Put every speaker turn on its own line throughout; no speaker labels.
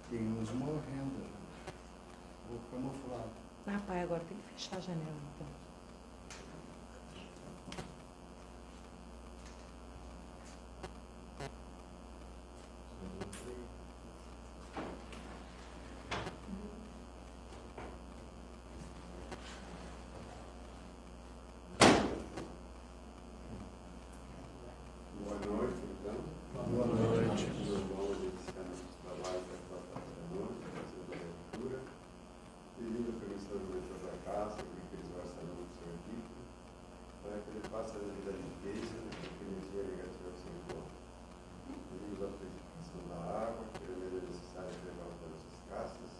Tem uns morrendo. Vou camuflar.
Ah, pai, agora tem que fechar a janela, então.
Boa noite, então.
Boa noite.
Meus irmãos, iniciamos os trabalhos da quarta da noite, fazendo a leitura, pedindo permissão do diretor da casa, que eles gostam do seu equipe, para que ele faça a devida limpeza de energia negativa ao seu encontro. Pedimos a purificação da água, que é necessário levar para nossas casas,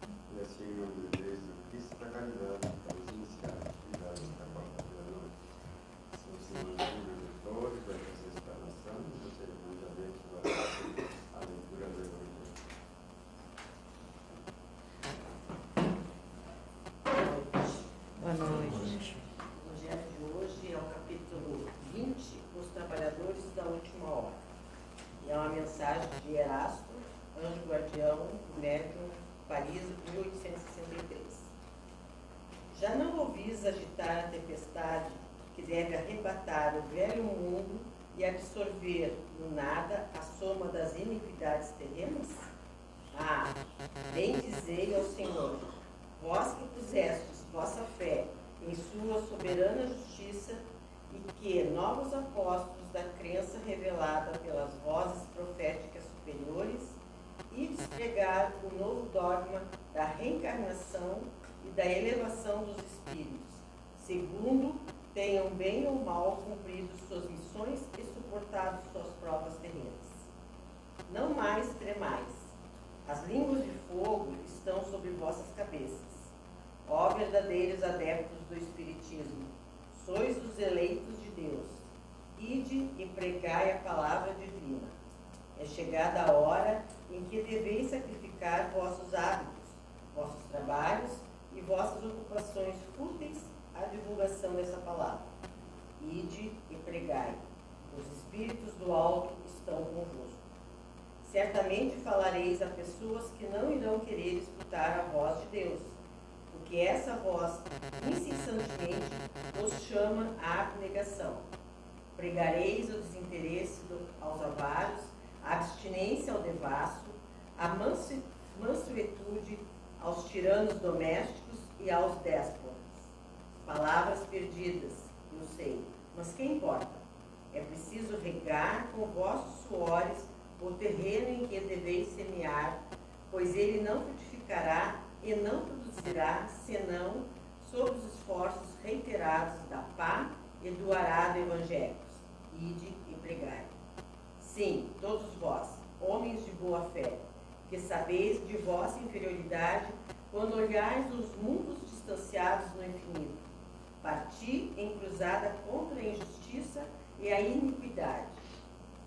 e assim, em nome de Deus, do Cristo da caridade, vamos iniciar a atividade da quarta da noite. São os irmãos leitores da explanação e do cerimoniamento da a leitura do Evangelho.
Boa noite.
O Evangelho de hoje é o capítulo 20, Os Trabalhadores da Última Hora. E é uma mensagem de Erasto, anjo guardião, médium, Paris, 1863. Já não ouvis agitar a tempestade que deve arrebatar o velho mundo e absorver no nada a soma das iniquidades terrenas? Ah, bem dizei ao Senhor, vós que pusestes vossa fé em sua soberana justiça e que novos apóstolos da crença revelada pelas vozes proféticas superiores e despregar o novo dogma da reencarnação e da elevação dos espíritos, segundo tenham bem ou mal cumprido suas missões e suportado suas provas terrenas. Não mais tremais. As línguas de fogo estão sobre vossas cabeças. Ó verdadeiros adeptos do Espiritismo, sois os eleitos de Deus. Ide e pregai a palavra divina. É chegada a hora em que deveis sacrificar vossos hábitos, vossos trabalhos e vossas ocupações fúteis à divulgação dessa palavra. Ide e pregai. Os espíritos do alto estão convosco. Certamente falareis a pessoas que não irão querer escutar a voz de Deus, porque essa voz incessantemente os chama à abnegação. Pregareis o desinteresse aos avaros, a abstinência ao devasso, a mansuetude aos tiranos domésticos e aos déspotas. Palavras perdidas, eu sei, mas que importa? É preciso regar com vossos suores o terreno em que deveis semear, pois ele não frutificará e não produzirá senão sob os esforços reiterados da pá e do arado evangélicos. Ide e pregai. Sim, todos vós, homens de boa fé, que sabeis de vossa inferioridade quando olhais os mundos distanciados no infinito. Parti em cruzada contra a injustiça e a iniquidade.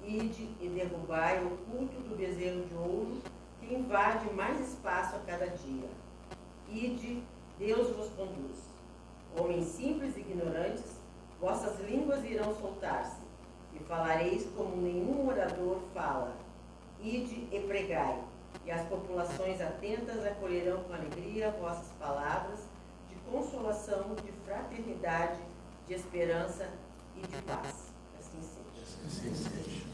Ide e derrubai o culto do bezerro de ouro que invade mais espaço a cada dia. Ide, Deus vos conduz. Homens simples e ignorantes, vossas línguas irão soltar-se, e falareis como nenhum orador fala. Ide e pregai, e as populações atentas acolherão com alegria vossas palavras de consolação, de fraternidade, de esperança e de paz. Assim seja.
Assim seja.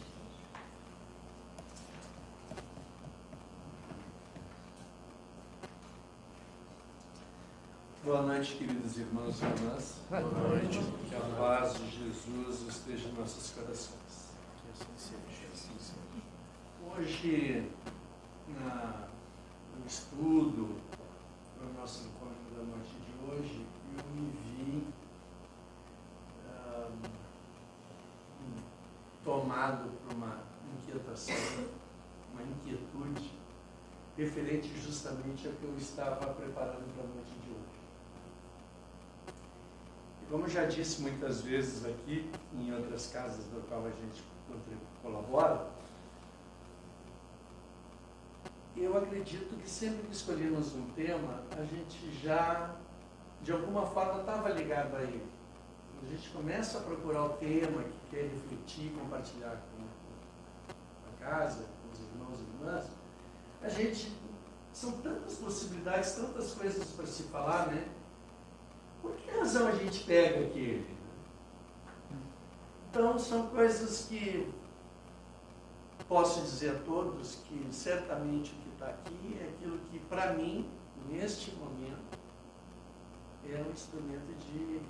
Boa noite, queridos irmãos e irmãs.
Boa noite.
Que a paz de Jesus esteja em nossos corações.
Que assim seja. Assim seja.
Hoje, no estudo, no nosso encontro da noite de hoje, eu me vi tomado por uma inquietação, uma inquietude, referente justamente ao que eu estava preparando para a noite de hoje. Como eu já disse muitas vezes aqui, em outras casas do qual a gente colabora, eu acredito que sempre que escolhemos um tema, a gente já, de alguma forma, estava ligado a ele. Quando a gente começa a procurar o tema que quer refletir, compartilhar com a casa, com os irmãos e irmãs, São tantas possibilidades, tantas coisas para se falar, né? Por que razão a gente pega aquele? Então, são coisas que posso dizer a todos que certamente o que está aqui é aquilo que, para mim, neste momento, é um instrumento de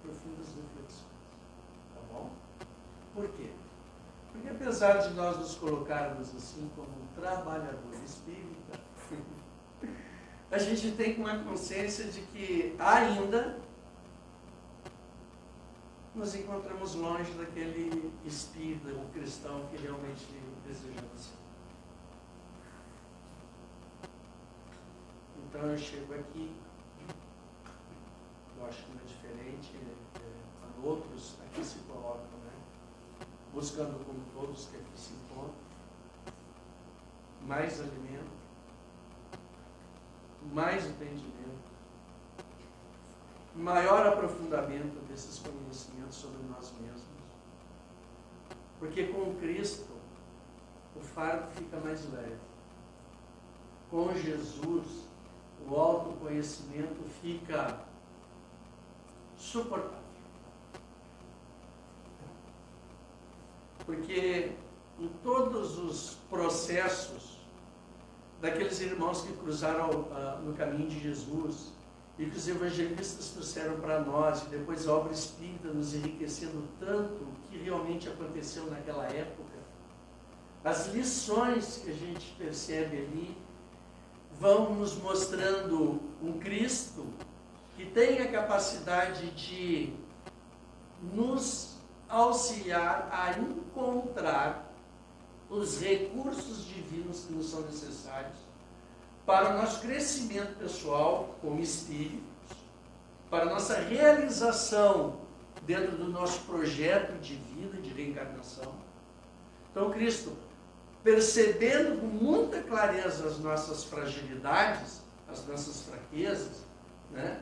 profundas reflexões. Tá bom? Por quê? Porque apesar de nós nos colocarmos assim como um trabalhador espírita, a gente tem uma consciência de que ainda nos encontramos longe daquele espírito, o cristão que realmente desejamos ser. Então eu chego aqui, eu acho que não é diferente, quando outros aqui se colocam, né? Buscando como todos que aqui se encontram, mais alimento, mais entendimento, maior aprofundamento desses conhecimentos sobre nós mesmos. Porque com Cristo o fardo fica mais leve. Com Jesus o autoconhecimento fica suportável. Porque em todos os processos daqueles irmãos que cruzaram no caminho de Jesus, e que os evangelistas trouxeram para nós, e depois a obra espírita nos enriquecendo tanto o que realmente aconteceu naquela época, as lições que a gente percebe ali vão nos mostrando um Cristo que tem a capacidade de nos auxiliar a encontrar os recursos divinos que nos são necessários para o nosso crescimento pessoal como espíritos, para a nossa realização dentro do nosso projeto de vida, de reencarnação. Então, Cristo, percebendo com muita clareza as nossas fragilidades, as nossas fraquezas, né,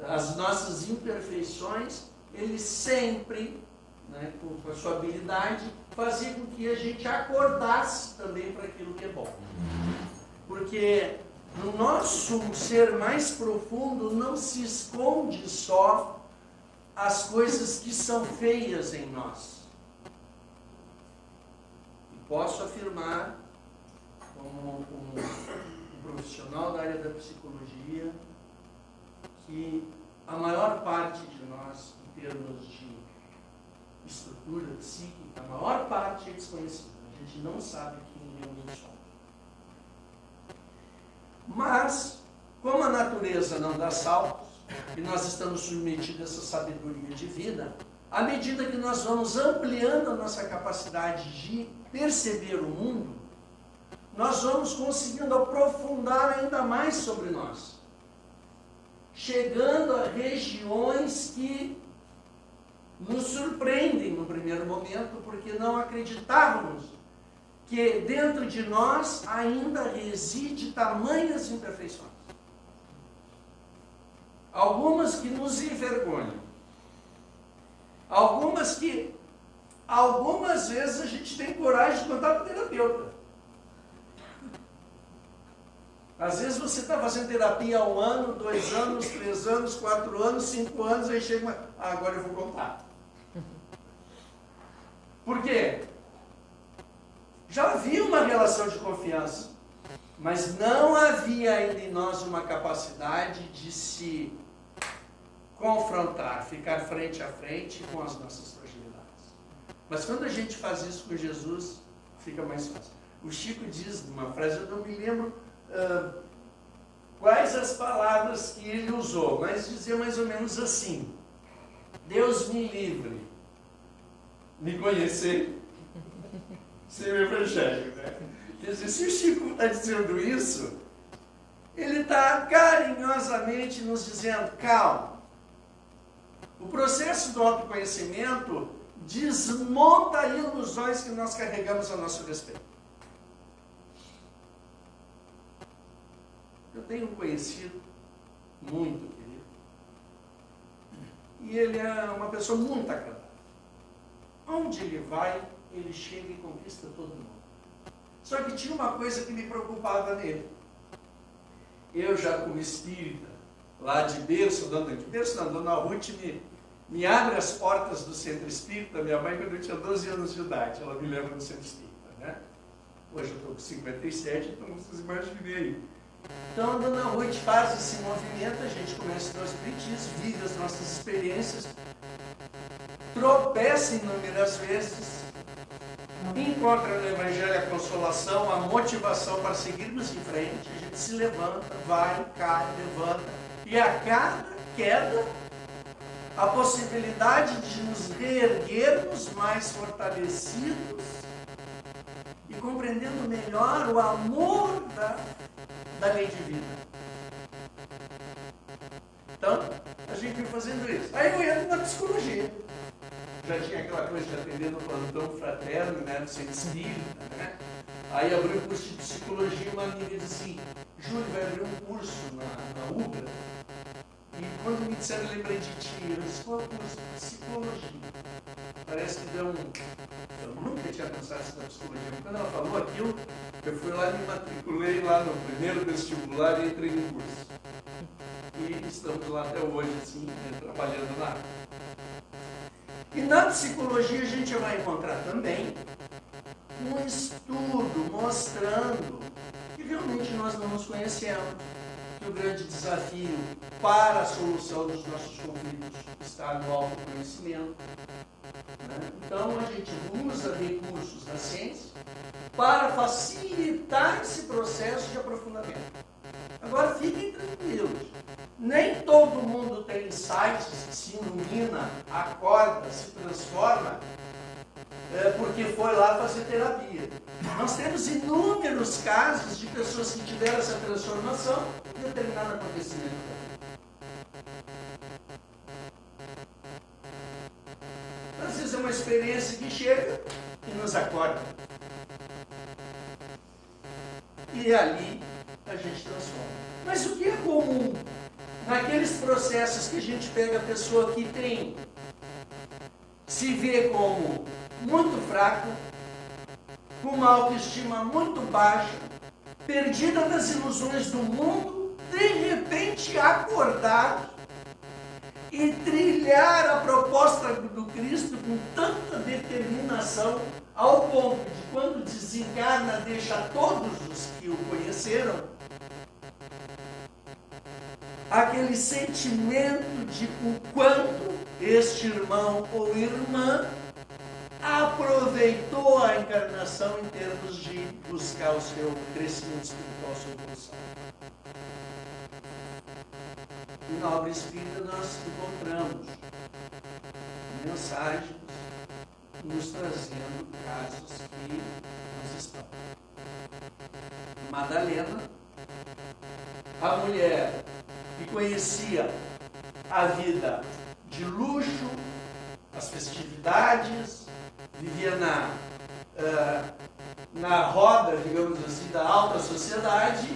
as nossas imperfeições, ele sempre, né, com a sua habilidade, fazia com que a gente acordasse também para aquilo que é bom. Porque no nosso ser mais profundo não se esconde só as coisas que são feias em nós. E posso afirmar, como um profissional da área da psicologia, que a maior parte de nós, em termos de estrutura psíquica, a maior parte é desconhecida. A gente não sabe quem realmente somos. Mas, como a natureza não dá saltos, e nós estamos submetidos a essa sabedoria de vida, à medida que nós vamos ampliando a nossa capacidade de perceber o mundo, nós vamos conseguindo aprofundar ainda mais sobre nós, chegando a regiões que nos surpreendem no primeiro momento, porque não acreditávamos que dentro de nós ainda reside tamanhas imperfeições. Algumas que nos envergonham. Algumas que, algumas vezes, a gente tem coragem de contar para o terapeuta. Às vezes você está fazendo terapia há 1 ano, 2 anos, 3 anos, 4 anos, 5 anos, aí chega uma... agora eu vou contar. Por quê? Já havia uma relação de confiança, mas não havia ainda em nós uma capacidade de se confrontar, ficar frente a frente com as nossas fragilidades. Mas quando a gente faz isso com Jesus, fica mais fácil. O Chico diz numa frase, eu não me lembro quais as palavras que ele usou, mas dizia mais ou menos assim: Deus me livre, me conhecer sem o evangelho, né? Quer dizer, se o Chico está dizendo isso, ele está carinhosamente nos dizendo: calma. O processo do autoconhecimento desmonta ilusões que nós carregamos a nosso respeito. Eu tenho um conhecido muito querido, e ele é uma pessoa muito agradável. Onde ele vai, ele chega e conquista todo mundo. Só que tinha uma coisa que me preocupava nele. Eu já como espírita, lá de berço, Dona Ruth me abre as portas do centro espírita, minha mãe quando eu tinha 12 anos de idade, ela me leva no centro espírita, né? Hoje eu estou com 57, então vocês imaginem aí. Então a Dona Ruth faz esse movimento, a gente começa no espiritismo, vive as nossas experiências, tropeça inúmeras vezes, encontra no Evangelho a consolação, a motivação para seguirmos em frente, a gente se levanta, vai, cai, levanta, e a cada queda, a possibilidade de nos reerguermos mais fortalecidos e compreendendo melhor o amor da lei divina. Então, a gente foi fazendo isso. Aí eu entro na psicologia. Já tinha aquela coisa de atender no plantão fraterno, né, do centro espírita, né? Aí abri um curso de psicologia e uma amiga disse assim, Júlio, vai abrir um curso na UBRA. E quando me disseram, eu lembrei de ti. Eu disse, qual é o curso de psicologia? Parece que deu Eu nunca tinha pensado nessa psicologia. Quando ela falou aquilo, eu fui lá e me matriculei lá no primeiro vestibular e entrei no curso. E estamos lá até hoje, assim, trabalhando lá. E na psicologia a gente vai encontrar também um estudo mostrando que realmente nós não nos conhecemos, que o grande desafio para a solução dos nossos conflitos está no autoconhecimento. Né? Então a gente usa recursos da ciência para facilitar esse processo de aprofundamento. Agora fiquem tranquilos, nem todo mundo tem insights, se ilumina, acorda, se transforma, porque foi lá fazer terapia. Nós temos inúmeros casos de pessoas que tiveram essa transformação em determinado acontecimento. Às vezes é uma experiência que chega e nos acorda. E ali a gente transforma. Mas o que é comum naqueles processos que a gente pega a pessoa que tem, se vê como muito fraca, com uma autoestima muito baixa, perdida nas ilusões do mundo, de repente acordar e trilhar a proposta do Cristo com tanta determinação, ao ponto de quando desencarna, deixa todos os que o conheceram aquele sentimento de o quanto este irmão ou irmã aproveitou a encarnação em termos de buscar o seu crescimento espiritual, a sua evolução. E na obra espírita nós encontramos mensagens nos trazendo casos que nos estão. Madalena, a mulher que conhecia a vida de luxo, as festividades, vivia na roda, digamos assim, da alta sociedade,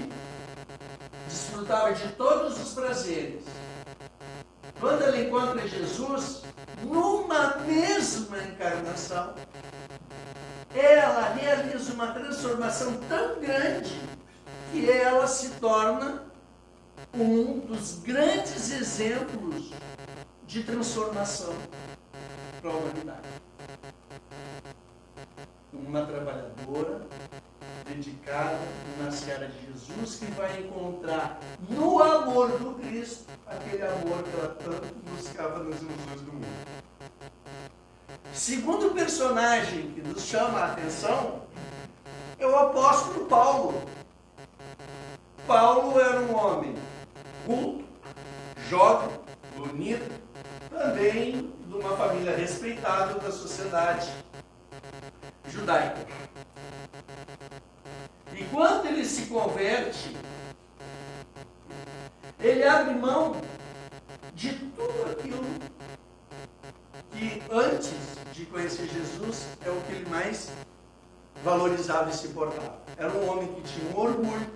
desfrutava de todos os prazeres. Quando ela encontra Jesus, numa mesma encarnação, ela realiza uma transformação tão grande que ela se torna um dos grandes exemplos de transformação para a humanidade. Uma trabalhadora, dedicada na seara de Jesus, que vai encontrar no amor do Cristo aquele amor que ela tanto buscava nas ilusões do mundo. Segundo personagem que nos chama a atenção é o apóstolo Paulo. Paulo era um homem culto, jovem, bonito, também de uma família respeitável da sociedade judaica. E quando ele se converte, ele abre mão de tudo aquilo que antes de conhecer Jesus é o que ele mais valorizava e se importava. Era um homem que tinha um orgulho,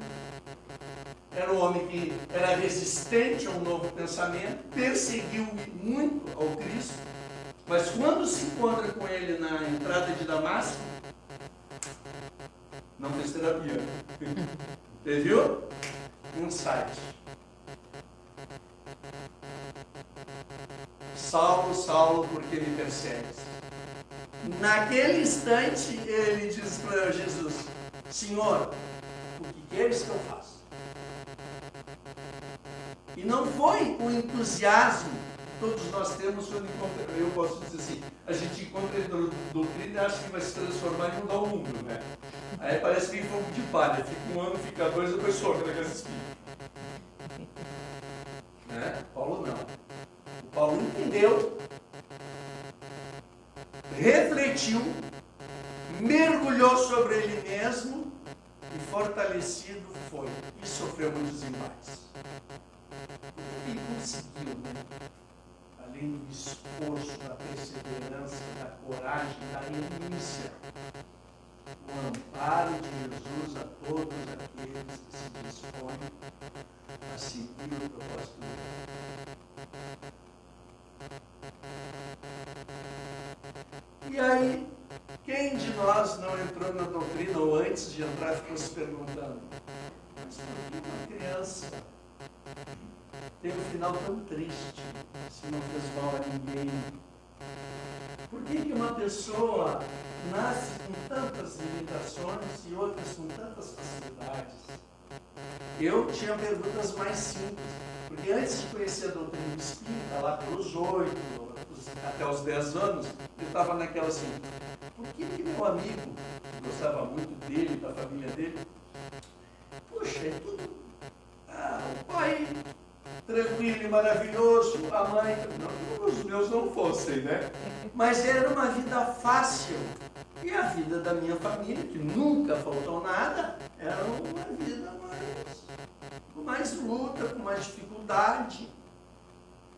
era um homem que era resistente a um novo pensamento, perseguiu muito ao Cristo, mas quando se encontra com ele na entrada de Damasco, Não fez terapia. Você viu? Insight. Saulo, Saulo, por que me persegues? Naquele instante, ele diz para Jesus: Senhor, o que queres que eu faça? E não foi o entusiasmo que todos nós temos quando encontramos. Eu posso dizer assim, a gente encontra a doutrina e acha que vai se transformar e mudar o mundo, né? Aí parece que fogo de palha, fica um ano, fica dois, depois soca na casa espírita. Né? Paulo não. O Paulo entendeu, refletiu, mergulhou sobre ele mesmo e fortalecido foi. E sofreu muitos embates. E conseguiu, né? Além do esforço, da perseverança, da coragem, da renúncia, o amparo de Jesus a todos aqueles que se dispõem a seguir o propósito dele. E aí, quem de nós não entrou na doutrina ou antes de entrar ficou se perguntando: mas por que uma criança tem um final tão triste se não fez mal a ninguém? Por que uma pessoa nasce com tantas limitações e outras com tantas facilidades? Eu tinha perguntas mais simples, porque antes de conhecer a doutrina espírita, lá pelos 8, até os 10 anos, eu estava naquela assim: por que meu amigo, que gostava muito dele, da família dele, puxa, é tudo. O pai tranquilo e maravilhoso, a mãe, não, os meus não fossem, né? Mas era uma vida fácil. E a vida da minha família, que nunca faltou nada, era uma vida com mais luta, com mais dificuldade.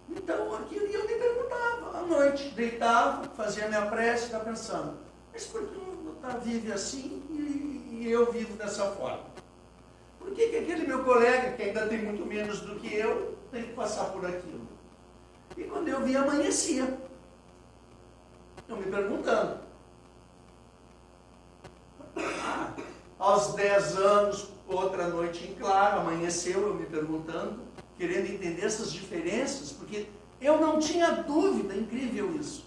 Então, aquilo eu me perguntava, à noite, deitava, fazia minha prece, ficava pensando: mas por que o vive assim e eu vivo dessa forma? Por que aquele meu colega, que ainda tem muito menos do que eu, tem que passar por aquilo? E quando eu vi, amanhecia. Eu me perguntando. Aos 10 anos, outra noite em claro, amanheceu, eu me perguntando, querendo entender essas diferenças, porque eu não tinha dúvida, incrível isso.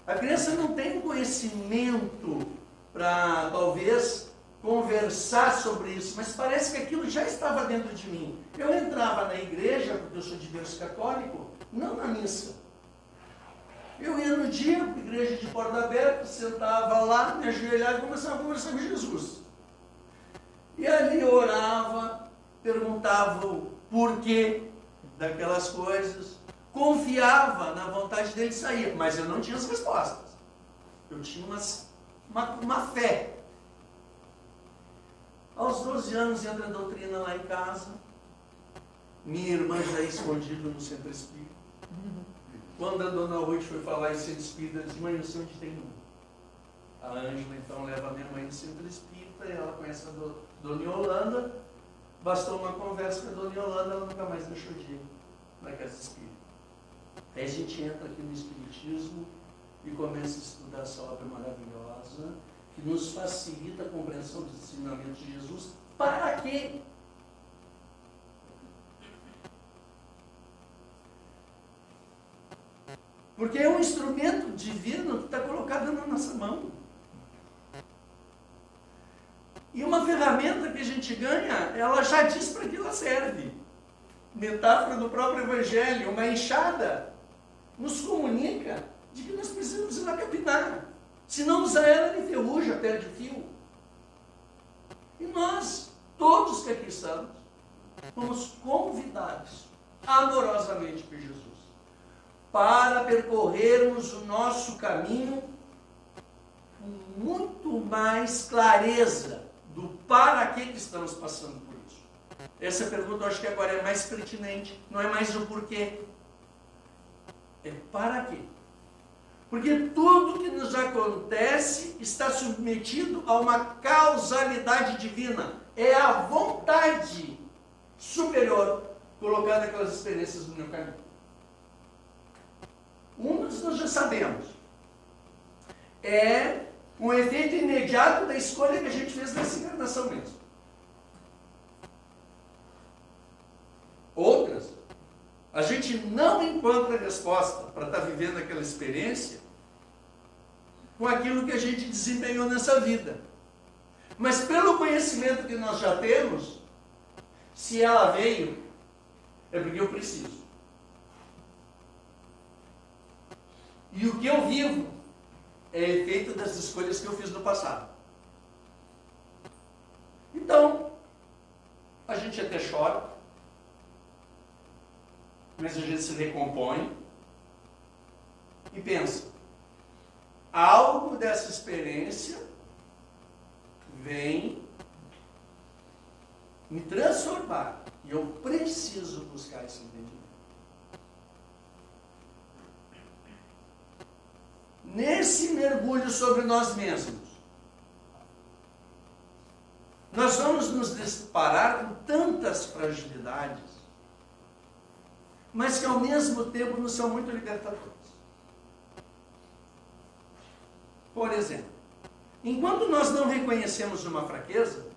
A criança não tem conhecimento para, talvez, conversar sobre isso, mas parece que aquilo já estava dentro de mim. Eu entrava na igreja, porque eu sou de berço católico, não na missa. Eu ia no dia, igreja de porta aberta, sentava lá, me ajoelhava e começava a conversar com Jesus. E ali eu orava, perguntava o porquê daquelas coisas, confiava na vontade dele sair, mas eu não tinha as respostas. Eu tinha uma fé. Aos 12 anos entra a doutrina lá em casa, minha irmã já escondida no centro espírita. Quando a dona Ruth foi falar em centro espírita, ela disse: mãe, não sei onde tem um. A Ângela então leva a minha mãe no centro espírita, e ela conhece a dona Yolanda. Bastou uma conversa com a dona Yolanda, ela nunca mais deixou de ir na casa espírita. Aí a gente entra aqui no espiritismo e começa a estudar essa obra maravilhosa, que nos facilita a compreensão dos ensinamentos de Jesus. Para quê? Porque é um instrumento divino que está colocado na nossa mão. E uma ferramenta que a gente ganha, ela já diz para que ela serve. Metáfora do próprio Evangelho, uma enxada nos comunica de que nós precisamos ir lá capinar. Se não usar ela, ele enferruja, perde o fio. E nós, todos que aqui estamos, fomos convidados amorosamente por Jesus para percorrermos o nosso caminho com muito mais clareza do para que estamos passando por isso. Essa pergunta eu acho que agora é mais pertinente, não é mais o porquê, é para quê. Porque tudo que nos acontece está submetido a uma causalidade divina. É a vontade superior colocada naquelas experiências no meu caminho. Um dos nós já sabemos. É um efeito imediato da escolha que a gente fez nessa encarnação mesmo. Outras, a gente não encontra resposta para estar vivendo aquela experiência com aquilo que a gente desempenhou nessa vida. Mas pelo conhecimento que nós já temos, se ela veio, é porque eu preciso. E o que eu vivo é efeito das escolhas que eu fiz no passado. Então, a gente até chora, mas a gente se recompõe e pensa, algo dessa experiência vem me transformar e eu preciso buscar esse entendimento. Nesse mergulho sobre nós mesmos, nós vamos nos deparar com tantas fragilidades, mas que ao mesmo tempo nos são muito libertadoras. Por exemplo, enquanto nós não reconhecemos uma fraqueza,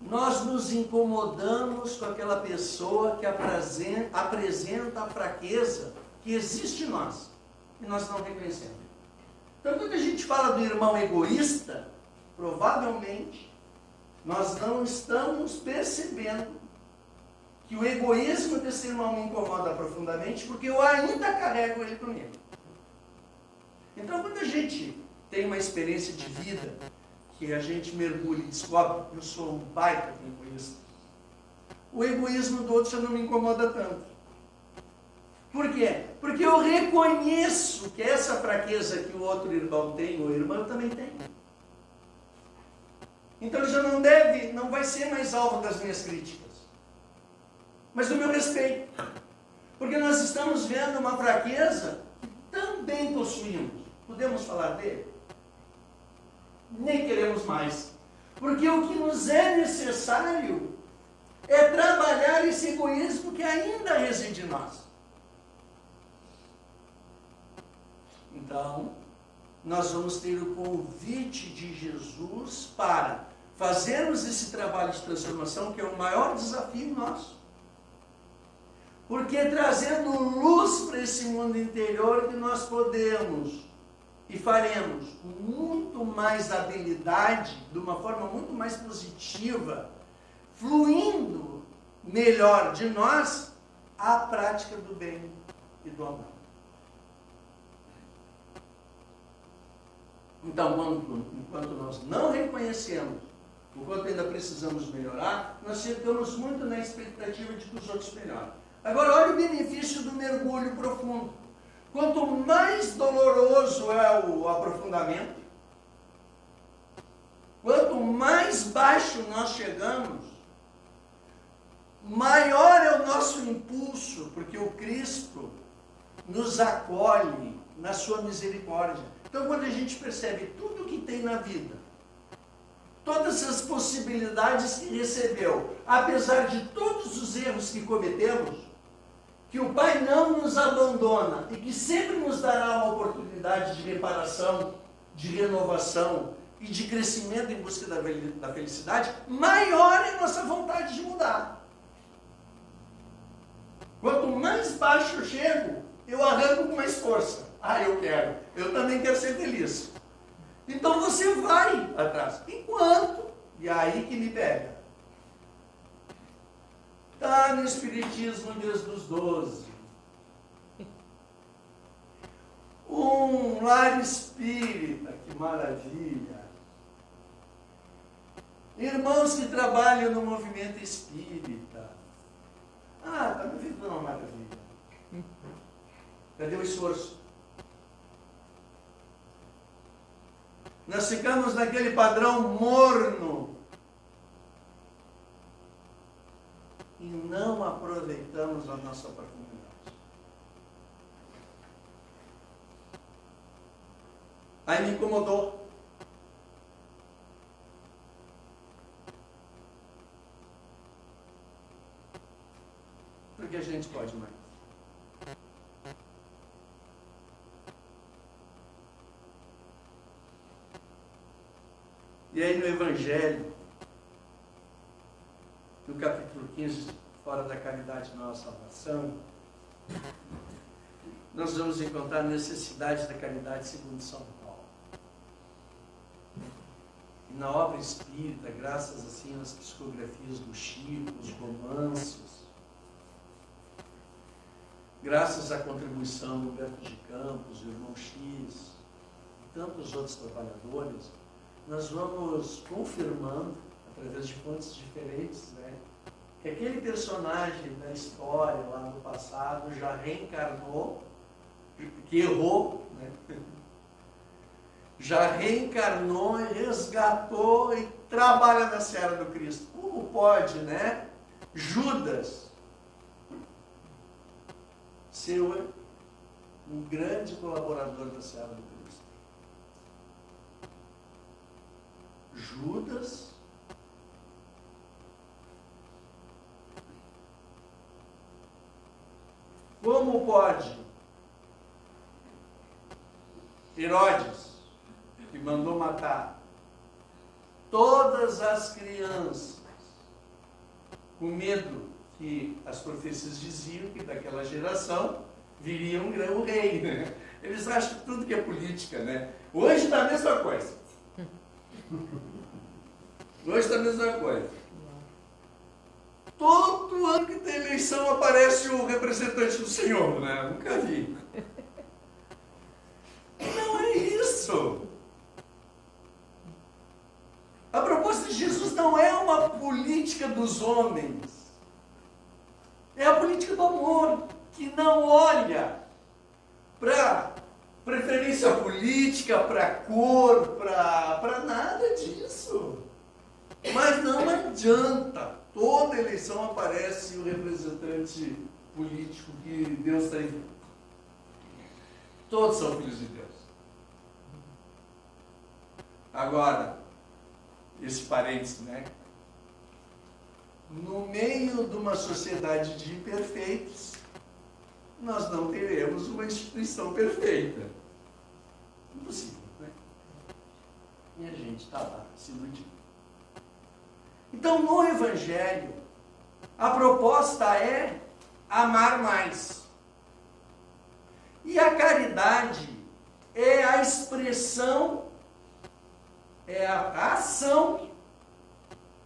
nós nos incomodamos com aquela pessoa que apresenta a fraqueza que existe em nós, e nós não reconhecemos. Então, quando a gente fala do irmão egoísta, provavelmente nós não estamos percebendo que o egoísmo desse irmão me incomoda profundamente, porque eu ainda carrego ele comigo. Então, quando a gente tem uma experiência de vida, que a gente mergulha e descobre que eu sou um baita de egoísta, o egoísmo do outro já não me incomoda tanto. Por quê? Porque eu reconheço que essa fraqueza que o outro irmão tem, ou irmã, eu também tenho. Então ele já não vai ser mais alvo das minhas críticas, mas do meu respeito. Porque nós estamos vendo uma fraqueza que também possuímos. Podemos falar dele? Nem queremos mais. Porque o que nos é necessário é trabalhar esse egoísmo que ainda reside em nós. Então, nós vamos ter o convite de Jesus para fazermos esse trabalho de transformação, que é o maior desafio nosso. Porque é trazendo luz para esse mundo interior que nós podemos e faremos com muito mais habilidade, de uma forma muito mais positiva, fluindo melhor de nós a prática do bem e do amor. Então, enquanto nós não reconhecemos o quanto ainda precisamos melhorar, nós ficamos muito na expectativa de que os outros melhorem. Agora, olha o benefício do mergulho profundo. Quanto mais doloroso é o aprofundamento, quanto mais baixo nós chegamos, maior é o nosso impulso, porque o Cristo nos acolhe na sua misericórdia. Então, quando a gente percebe tudo o que tem na vida, todas as possibilidades que recebeu, apesar de todos os erros que cometemos, que o Pai não nos abandona e que sempre nos dará uma oportunidade de reparação, de renovação e de crescimento em busca da felicidade, maior é a nossa vontade de mudar. Quanto mais baixo eu chego, eu arranco com mais força. Eu também quero ser feliz. Então você vai atrás. Enquanto, e aí que me pega. Está no Espiritismo desde os 12. Um lar espírita, que maravilha. Irmãos que trabalham no movimento espírita. Está me vendo uma maravilha. Cadê o esforço? Nós ficamos naquele padrão morno e não aproveitamos a nossa oportunidade. Aí me incomodou. Porque a gente pode mais. E aí no Evangelho, no capítulo 15, fora da caridade e nossa salvação, nós vamos encontrar a necessidade da caridade segundo São Paulo. E na obra espírita, graças assim às psicografias do Chico, os romances, graças à contribuição do Humberto de Campos, do irmão X, e tantos outros trabalhadores, nós vamos confirmando, através de fontes diferentes, né, que aquele personagem da história lá no passado já reencarnou, que errou, né, já reencarnou e resgatou e trabalha na seara do Cristo. Como pode, né, Judas ser um grande colaborador da seara do Cristo? Judas como pode Herodes, que mandou matar todas as crianças, com medo que as profecias diziam que daquela geração viria um grande rei, né? Eles acham que tudo que é política, né? Hoje está a mesma coisa. Hoje está a mesma coisa. Todo ano que tem eleição aparece o representante do Senhor, né? Nunca vi. Não é isso. A proposta de Jesus não é uma política dos homens. É a política do amor, que não olha para preferência política, para cor, para nada disso. Mas não adianta. Toda eleição aparece o representante político que Deus está enviando. Todos são filhos de Deus. Agora, esse parênteses, né? No meio de uma sociedade de imperfeitos, nós não teremos uma instituição perfeita. Impossível, né? E a gente está lá, se iludindo. Então, no Evangelho, a proposta é amar mais. E a caridade é a expressão, é a ação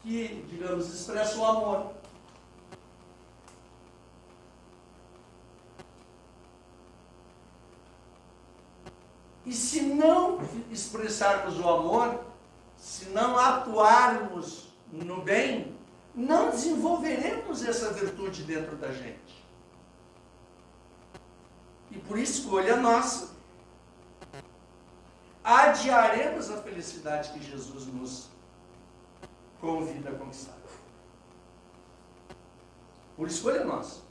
que, digamos, expressa o amor. E se não expressarmos o amor, se não atuarmos no bem, não desenvolveremos essa virtude dentro da gente. E por escolha nossa, adiaremos a felicidade que Jesus nos convida a conquistar. Por escolha nossa.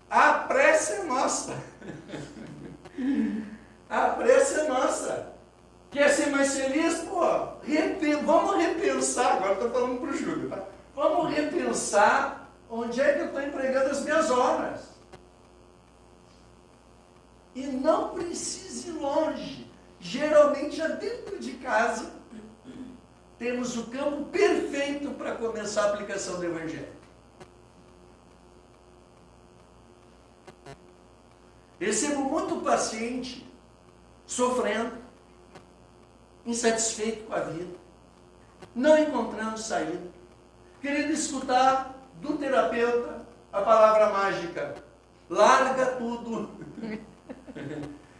A prece é nossa. A prece é nossa. Quer ser mais feliz? Pô, vamos repensar. Agora estou falando para o Júlio, tá? Vamos repensar onde é que eu estou empregando as minhas horas. E não precise ir longe. Geralmente, já dentro de casa, temos o campo perfeito para começar a aplicação do Evangelho. Recebo muito paciente sofrendo, insatisfeito com a vida, não encontrando saída, querendo escutar do terapeuta a palavra mágica: larga tudo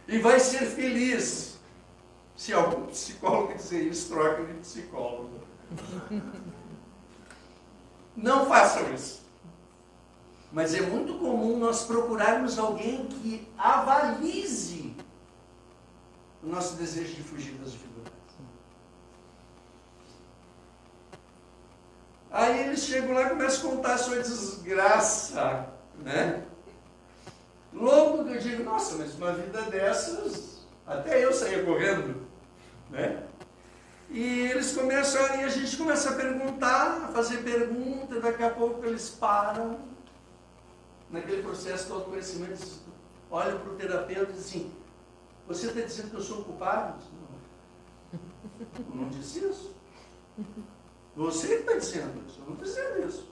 e vai ser feliz. Se algum psicólogo dizer isso, troca de psicólogo. Não façam isso. Mas é muito comum nós procurarmos alguém que avalize o nosso desejo de fugir das dificuldades. Aí eles chegam lá e começam a contar a sua desgraça, né? Logo que eu digo, nossa, mas uma vida dessas, até eu saía correndo, né? E eles começam, e a gente começa a perguntar, a fazer perguntas, daqui a pouco eles param, naquele processo de autoconhecimento, olham para o terapeuta e dizem assim: você está dizendo que eu sou culpado? Eu não disse isso. Você que está dizendo isso, eu não estou dizendo isso.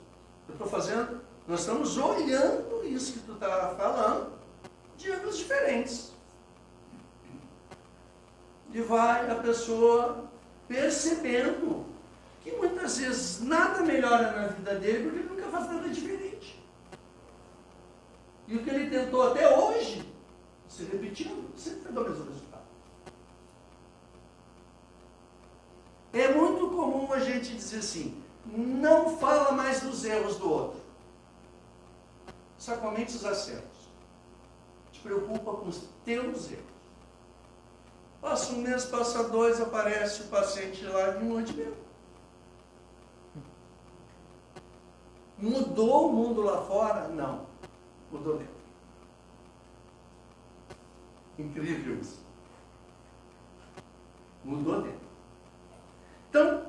Eu estou fazendo, nós estamos olhando isso que tu está falando de ângulos diferentes. E vai a pessoa percebendo que muitas vezes nada melhora na vida dele porque ele nunca faz nada diferente. E o que ele tentou até hoje, se repetindo, sempre dá o mesmo resultado. É muito comum a gente dizer assim, não fala mais dos erros do outro. Só comente os acertos. Te preocupa com os teus erros. Passa um mês, passa dois, aparece o paciente lá de noite mesmo. Mudou o mundo lá fora? Não. Mudou dentro. Incrível isso. Mudou dentro. Então,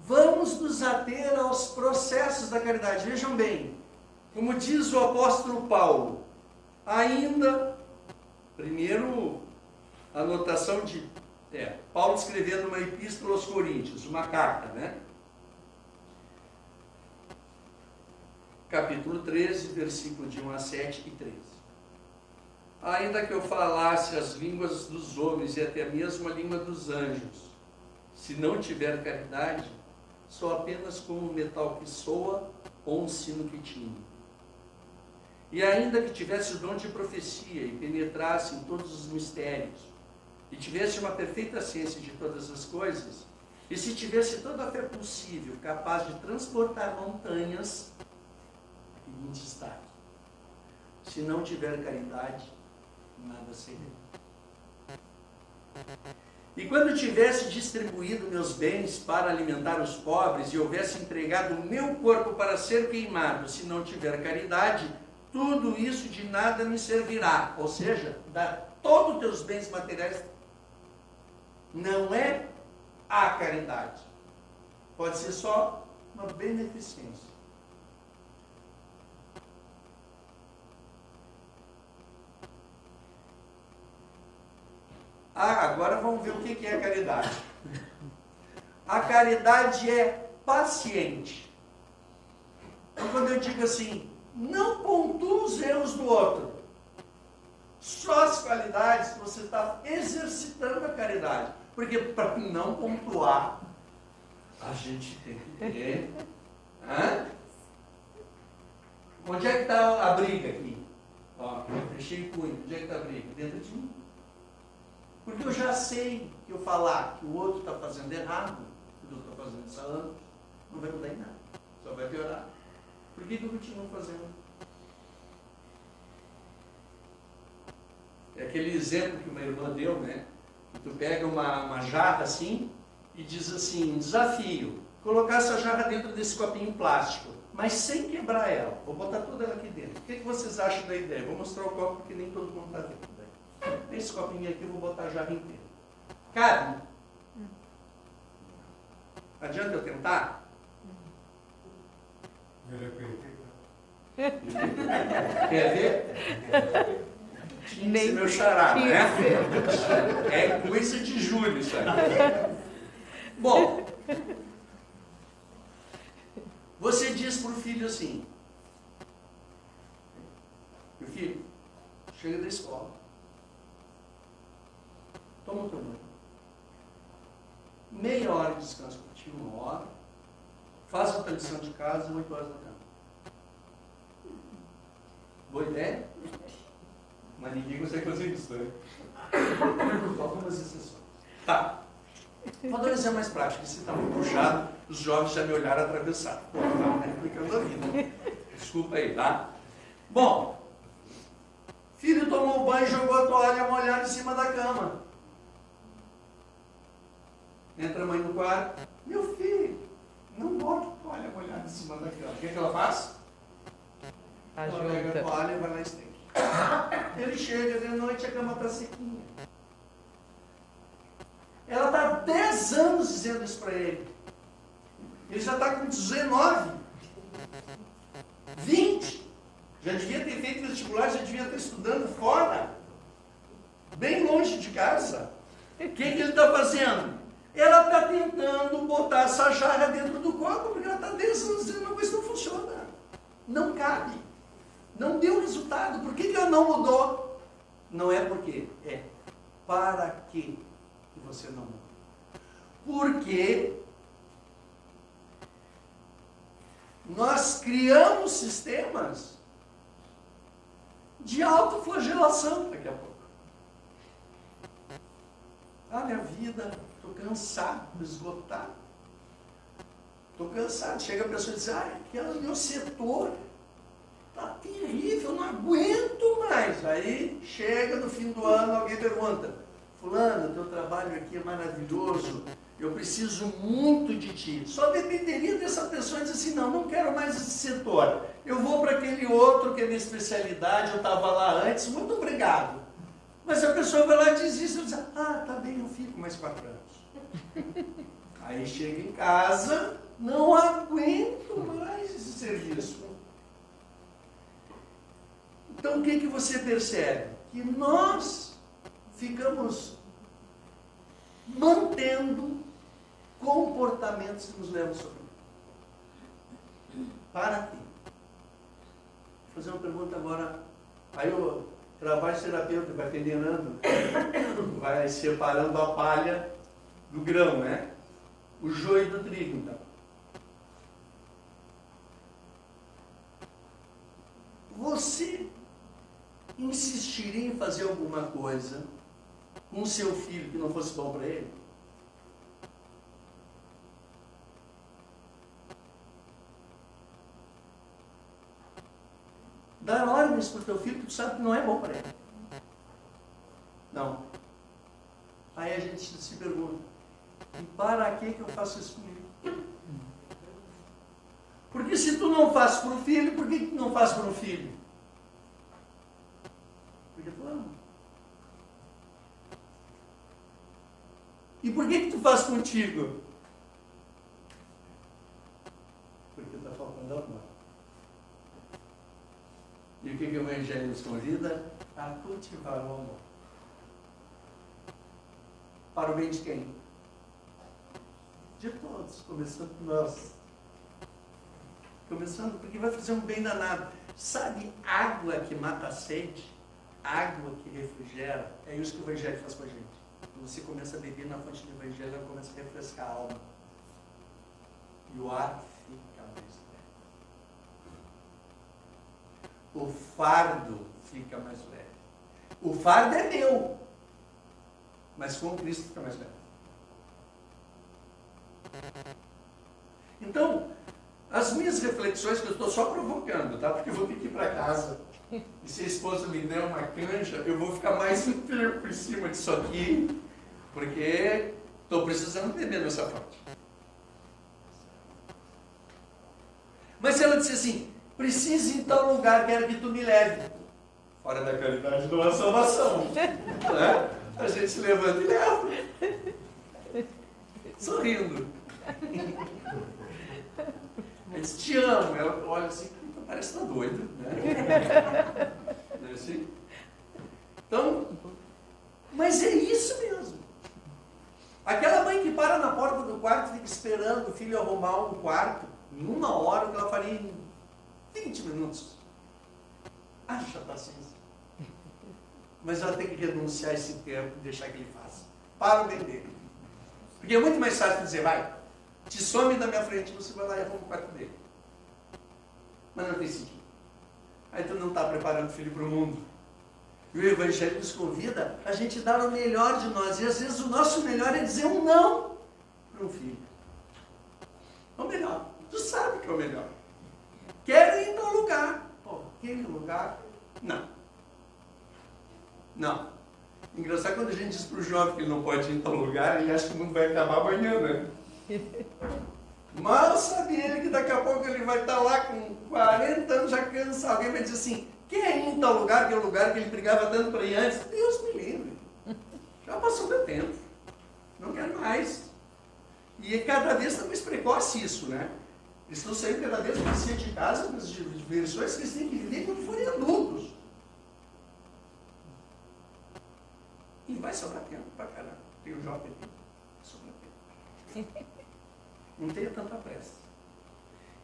vamos nos ater aos processos da caridade. Vejam bem, como diz o apóstolo Paulo, ainda, primeiro, a anotação de Paulo escrevendo uma epístola aos Coríntios, uma carta, né? Capítulo 13, versículo de 1 a 7 e 13. Ainda que eu falasse as línguas dos homens e até mesmo a língua dos anjos, se não tiver caridade, sou apenas como um metal que soa ou um sino que tine. E ainda que tivesse o dom de profecia e penetrasse em todos os mistérios, e tivesse uma perfeita ciência de todas as coisas, e se tivesse toda a fé possível, capaz de transportar montanhas, seguinte destaque: se não tiver caridade, nada serei. E quando tivesse distribuído meus bens para alimentar os pobres e houvesse entregado o meu corpo para ser queimado, se não tiver caridade, tudo isso de nada me servirá. Ou seja, dar todos os teus bens materiais não é a caridade. Pode ser só uma beneficência. Agora vamos ver o que é a caridade. A caridade é paciente. Então, quando eu digo assim, não pontua os erros do outro, só as qualidades, você está exercitando a caridade. Porque para não pontuar, a gente tem que ter. Onde é que está a briga aqui? Ó, eu fechei o punho. Onde é que está a briga? Dentro de mim. Porque eu já sei que eu falar que o outro está fazendo errado, que o outro está fazendo isso há anos, não vai mudar em nada. Só vai piorar. Por que eu continuo fazendo? É aquele exemplo que uma irmã deu, né? Que tu pega uma jarra assim e diz assim, desafio, colocar essa jarra dentro desse copinho plástico, mas sem quebrar ela. Vou botar toda ela aqui dentro. O que vocês acham da ideia? Vou mostrar o copo porque nem todo mundo está vendo. Nesse copinho aqui eu vou botar a jarra inteira. Cabe? Adianta eu tentar? Quer ver? Tinha que ser meu xará, né? É coisa de julho isso aí. Bom, você diz para o filho assim, meu filho, chega da escola, toma o teu banho, meia hora de descanso para ti, 1 hora, faz a tua lição de casa, 8 horas da cama. Boa ideia? Mas ninguém consegue fazer isso, né? Algumas exceções. Tá. Vou dar um exemplo mais prático. Se está muito puxado, os jovens já me olharam atravessado. Pô, tá replicando a vida. Desculpa aí, tá? Bom, filho tomou banho e jogou a toalha molhada em cima da cama. Entra a mãe no quarto. Meu filho, não bota a toalha molhada em cima da cama. O que ela faz? Ela pega a toalha e vai lá e estende. Ele chega de noite e a cama está sequinha. Ela está há 10 anos dizendo isso para ele. Ele já está com 19, 20. Já devia ter feito vestibular, já devia estar estudando fora, bem longe de casa. que ele está fazendo? Ela está tentando botar essa jarra dentro do copo, porque ela está dizendo uma coisa que não funciona. Não cabe. Não deu resultado. Por que ela não mudou? Não é porque, é para que você não muda. Porque nós criamos sistemas de autoflagelação daqui a pouco. Ah, minha vida, estou cansado, esgotado. Estou cansado. Chega a pessoa e diz, aquele meu setor está terrível, eu não aguento mais. Aí chega no fim do ano, alguém pergunta, fulano, teu trabalho aqui é maravilhoso, eu preciso muito de ti. Só dependeria dessa pessoa dizer assim, não quero mais esse setor. Eu vou para aquele outro que é minha especialidade, eu estava lá antes, muito obrigado. Mas a pessoa vai lá e diz isso, e diz, tá bem, eu fico mais 4 anos. Aí chega em casa, não aguento mais esse serviço. Então o que você percebe? Que nós ficamos mantendo comportamentos que nos levam a sofrer. Para quê? Vou fazer uma pergunta agora. Aí o trabalho terapêutico vai peneirando, vai separando a palha do grão, né? O joio do trigo, então. Você insistiria em fazer alguma coisa com o seu filho que não fosse bom para ele? Dar ordens para o teu filho que tu sabe que não é bom para ele. Não. Aí a gente se pergunta, e para que eu faço isso comigo? Porque se tu não faz para o filho, por que tu não faz para o filho? Porque tu ama. E por que tu faz contigo? Porque está faltando amor. E o que o Evangelho nos convida? A cultivar o amor. Para o bem de quem? De todos, começando por nós. Começando porque vai fazer um bem danado. Sabe, água que mata a sede, água que refrigera, é isso que o Evangelho faz com a gente. Quando você começa a beber na fonte do Evangelho, ela começa a refrescar a alma. E o ar fica mais leve. O fardo fica mais leve. O fardo é meu, mas com Cristo fica mais leve. Então, as minhas reflexões, que eu estou só provocando, tá? Porque eu vou ter que ir para casa. E se a esposa me der uma canja, eu vou ficar mais inteiro por cima disso aqui, porque estou precisando beber nessa fonte. Mas se ela disser assim, preciso ir em tal lugar, quero que tu me leve. Fora da caridade não há salvação. Né? A gente se levanta e leva. Sorrindo. Ele diz, te amo. Ela olha assim, parece que está doido. Né? Não é assim? Então, mas é isso mesmo. Aquela mãe que para na porta do quarto e fica esperando o filho arrumar um quarto, em 1 hora, o que ela faria em 20 minutos. Acha paciência. Mas ela tem que renunciar a esse tempo e deixar que ele faça. Para o bem dele. Porque é muito mais fácil dizer, vai, te some da minha frente, você vai lá e arruma o quarto dele. Mas não tem sentido. Aí tu não está preparando o filho para o mundo. E o Evangelho nos convida a gente dar o melhor de nós. E às vezes o nosso melhor é dizer um não para um filho. É o melhor. Tu sabe que é o melhor. Quero ir em tal lugar. Pô, aquele lugar? Não. Não. Engraçado quando a gente diz para o jovem que ele não pode ir em tal lugar, ele acha que o mundo vai acabar amanhã, né? Mal sabe ele que daqui a pouco ele vai estar lá com 40 anos já cansado. Alguém vai dizer assim, quer ir em tal lugar, que é o lugar que ele brigava tanto para ir antes? Deus me livre. Já passou meu tempo. Não quero mais. E cada vez está mais precoce isso, né? Eles estão saindo cada vez mais cedo de casa com as diversões que eles têm que viver quando forem adultos. E vai sobrar tempo pra caramba. Tem um jovem aqui, sobra tempo. Não tenha tanta pressa.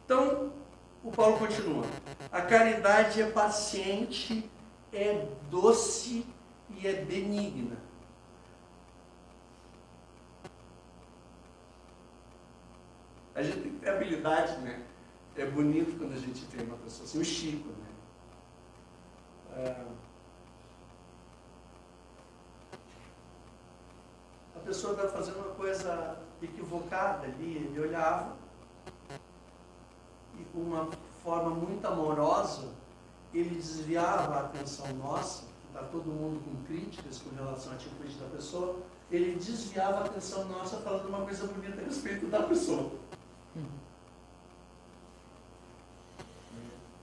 Então, o Paulo continua. A caridade é paciente, é doce e é benigna. A gente tem que ter habilidade, né? É bonito quando a gente tem uma pessoa assim, o Chico, né? A pessoa estava fazendo uma coisa equivocada ali, ele olhava e com uma forma muito amorosa, ele desviava a atenção nossa, está todo mundo com críticas com relação à atitude da pessoa, ele desviava a atenção nossa falando uma coisa bonita a respeito da pessoa.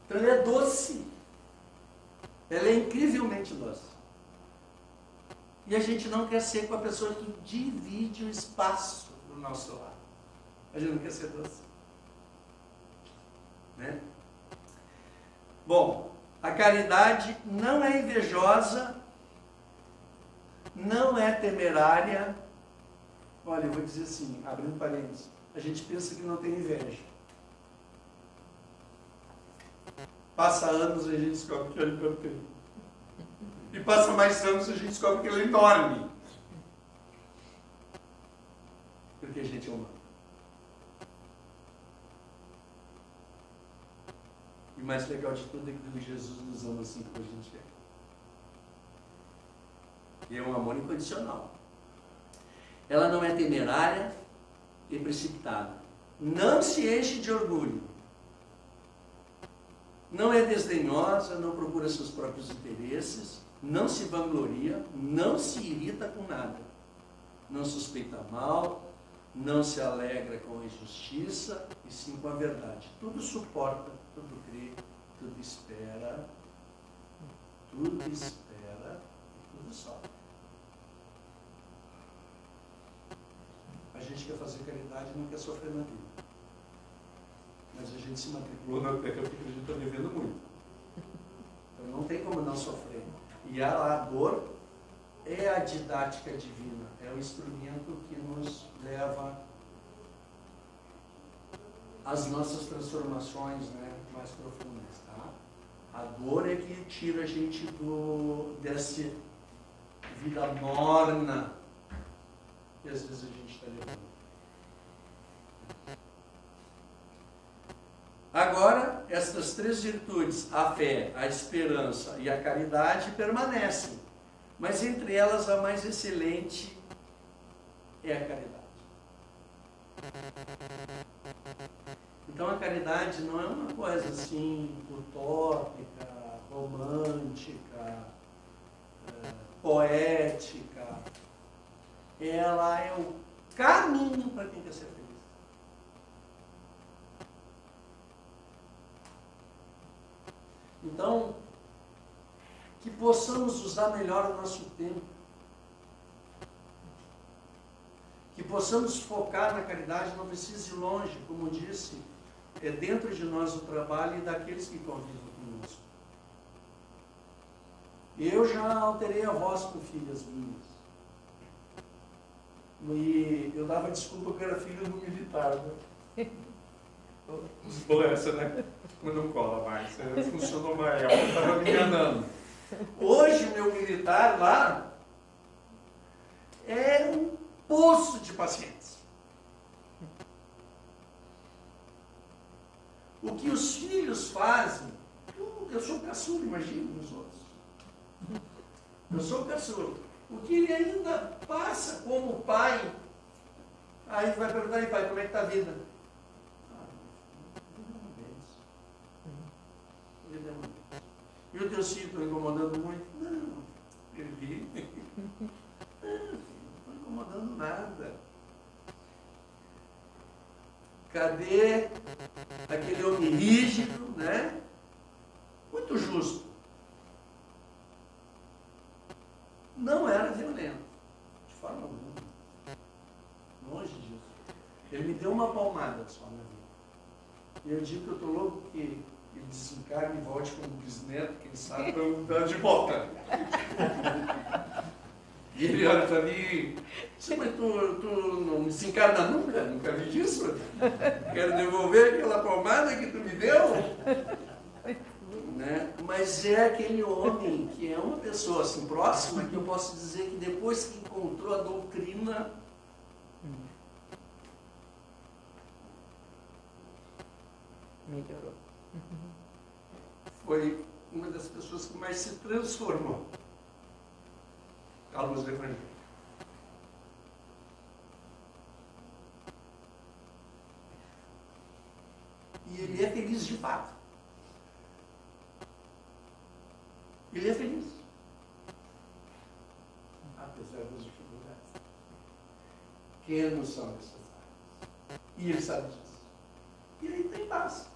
Então ele é doce. Ela é incrivelmente doce. E a gente não quer ser com a pessoa que divide o espaço do nosso lado. A gente não quer ser doce. Né? Bom, a caridade não é invejosa, não é temerária. Olha, eu vou dizer assim, abrindo parênteses, a gente pensa que não tem inveja. Passa anos e a gente descobre que ele não tem. E passa mais anos e a gente descobre que ele é enorme. Porque a gente é humano. E o mais legal de tudo é que Jesus nos ama assim como a gente é. E é um amor incondicional. Ela não é temerária e precipitada. Não se enche de orgulho. Não é desdenhosa, não procura seus próprios interesses, não se vangloria, não se irrita com nada, não suspeita mal, não se alegra com a injustiça, e sim com a verdade. Tudo suporta, tudo crê, tudo espera e tudo sofre. A gente quer fazer caridade e não quer sofrer na vida. Mas a gente se matriculou na terra porque a gente está vivendo muito. Então não tem como não sofrer. E a dor é a didática divina, é o instrumento que nos leva às nossas transformações, né, mais profundas. Tá? A dor é que tira a gente dessa vida morna que às vezes a gente está levando. Agora, essas três virtudes, a fé, a esperança e a caridade, permanecem. Mas entre elas, a mais excelente é a caridade. Então, a caridade não é uma coisa assim, utópica, romântica, poética. Ela é o caminho para quem quer ser feliz. Então, que possamos usar melhor o nosso tempo. Que possamos focar na caridade, não precisa ir longe, como disse, é dentro de nós o trabalho e daqueles que convivem conosco. Eu já alterei a voz com filhas minhas. E eu dava desculpa que eu era filho do militar. Né? Essa, né? Não cola mais. Funcionou mais. Eu estava me enganando. Hoje, o meu militar lá é um poço de pacientes. O que os filhos fazem, eu sou caçula, imagina os outros. Eu sou caçula. O que ele ainda passa como pai, aí vai perguntar, aí pai, como é que está a vida? E o teu filho está incomodando muito? Não, eu vi. Não estou incomodando nada. Cadê aquele homem rígido, né? Muito justo. Não era violento, de forma alguma. Longe disso. Ele me deu uma palmada só na vida. E eu digo que eu estou louco que ele desencarne e volte como bisneto, quem sabe, para eu dar de volta. E ele olha para mim, mas tu não se encarna nunca? Nunca vi disso? Quero devolver aquela palmada que tu me deu? Né? Mas é aquele homem que é uma pessoa assim próxima que eu posso dizer que depois que encontrou a doutrina,
Melhorou.
foi uma das pessoas que mais se transformou à luz do Evangelho. E ele é feliz de fato. Ele é feliz. Apesar das dificuldades. Que não são necessárias. E ele sabe disso. E ele está em paz.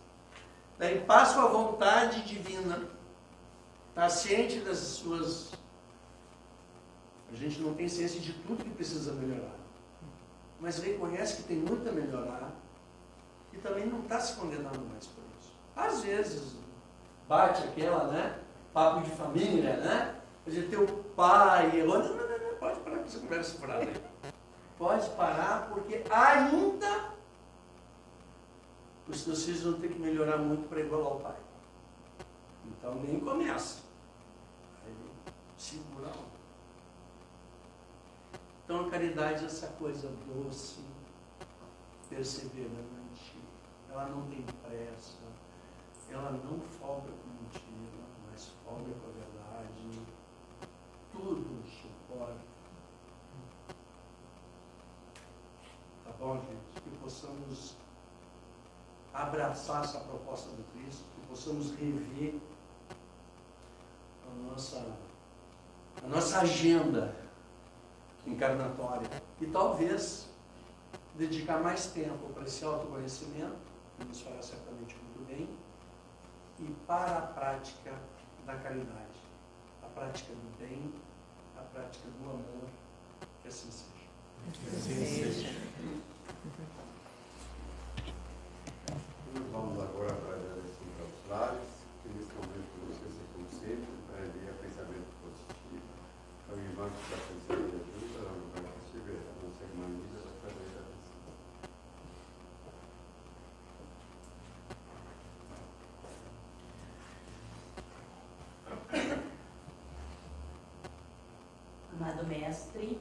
Está em paz com a vontade divina. Está ciente das suas... A gente não tem ciência de tudo que precisa melhorar. Mas reconhece que tem muito a melhorar. E também não está se condenando mais por isso. Às vezes, bate aquela, né? Papo de família, né? Quer dizer, teu pai... Agora, não, pode parar com essa conversa furada aí. Pode parar, porque ainda os teus filhos vão ter que melhorar muito para igualar o pai. Então, nem começa. Aí, segura lá. Então, a caridade é essa coisa doce, perseverante, ela não tem pressa, ela não folga com mentira, mas folga com a verdade, tudo suporta. Tá bom, gente? Que possamos abraçar essa proposta do Cristo, que possamos rever a nossa agenda encarnatória e talvez dedicar mais tempo para esse autoconhecimento, que nos fará certamente muito bem, e para a prática da caridade, a prática do bem, a prática do amor, que assim seja.
Vamos agora para a direção para os lares, que nesse momento você se concentre para enviar pensamento positivo. Então, o irmão que está precisando de ajuda, ela não vai receber. A nossa irmã Lívia vai fazer a atenção.
Amado Mestre,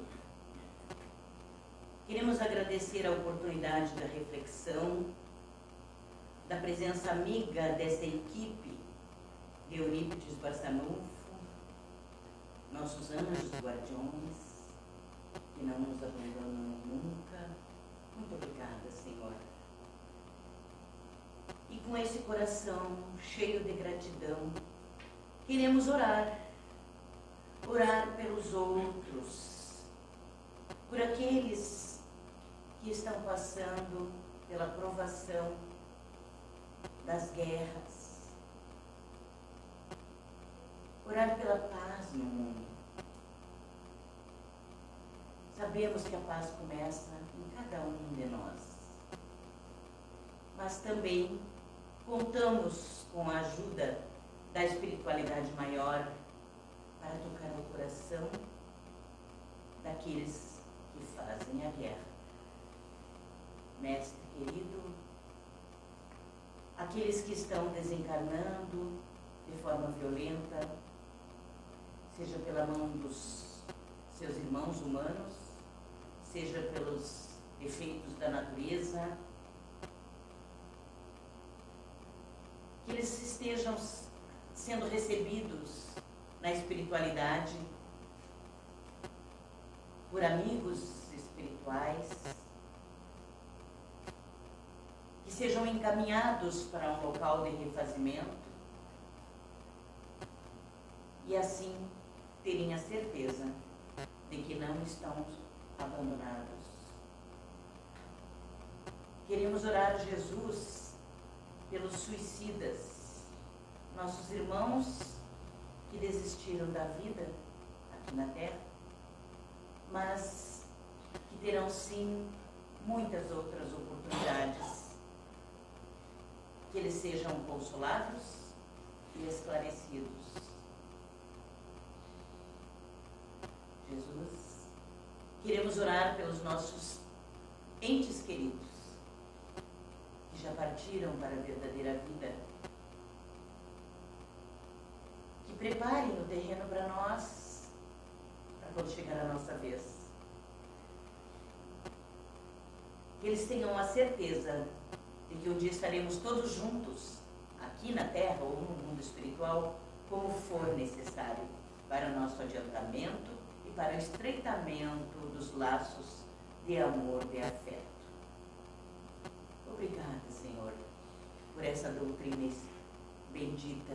queremos agradecer a oportunidade da reflexão, da presença amiga desta equipe de Eurípides Barçanufo, nossos anjos guardiões, que não nos abandonam nunca. Muito obrigada, Senhor. E com esse coração cheio de gratidão, queremos orar. Orar pelos outros, por aqueles que estão passando pela provação das guerras. Orar pela paz no mundo. Sabemos que a paz começa em cada um de nós. Mas também contamos com a ajuda da espiritualidade maior para tocar o coração daqueles que fazem a guerra. Mestre querido, aqueles que estão desencarnando de forma violenta, seja pela mão dos seus irmãos humanos, seja pelos efeitos da natureza, que eles estejam sendo recebidos na espiritualidade, por amigos espirituais, que sejam encaminhados para um local de refazimento e assim terem a certeza de que não estão abandonados. Queremos orar a Jesus pelos suicidas, nossos irmãos que desistiram da vida aqui na Terra, mas que terão sim muitas outras oportunidades, que eles sejam consolados e esclarecidos. Jesus, Queremos orar pelos nossos entes queridos, que já partiram para a verdadeira vida, que preparem o terreno para nós, para quando chegar a nossa vez. Que eles tenham a certeza de que um dia estaremos todos juntos, aqui na Terra ou no mundo espiritual, como for necessário, para o nosso adiantamento e para o estreitamento dos laços de amor, de afeto. Obrigada, Senhor, por essa doutrina bendita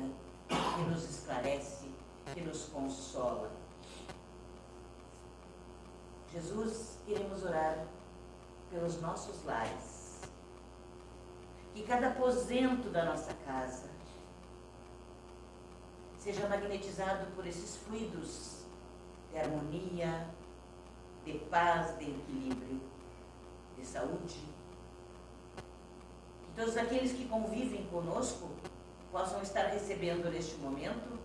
que nos esclarece, que nos consola. Jesus, queremos orar pelos nossos lares. Que cada aposento da nossa casa seja magnetizado por esses fluidos de harmonia, de paz, de equilíbrio, de saúde. Que todos aqueles que convivem conosco possam estar recebendo neste momento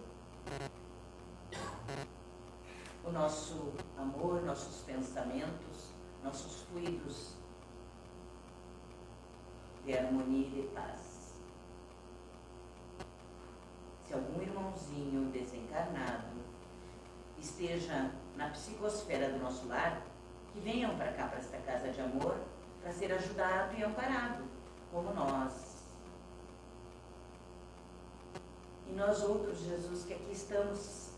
o nosso amor, nossos pensamentos, nossos fluidos de harmonia e de paz. Se algum irmãozinho desencarnado esteja na psicosfera do nosso lar, que venham para cá, para esta casa de amor, para ser ajudado e amparado, como nós. E nós outros, Jesus, que aqui estamos,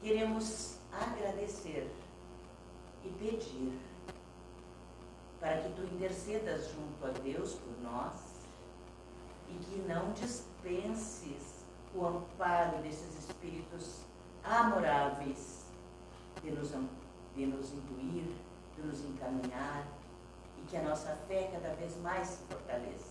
queremos agradecer e pedir para que Tu intercedas junto a Deus por nós e que não dispenses o amparo desses espíritos amoráveis de nos incluir, de nos encaminhar e que a nossa fé cada vez mais se fortaleça.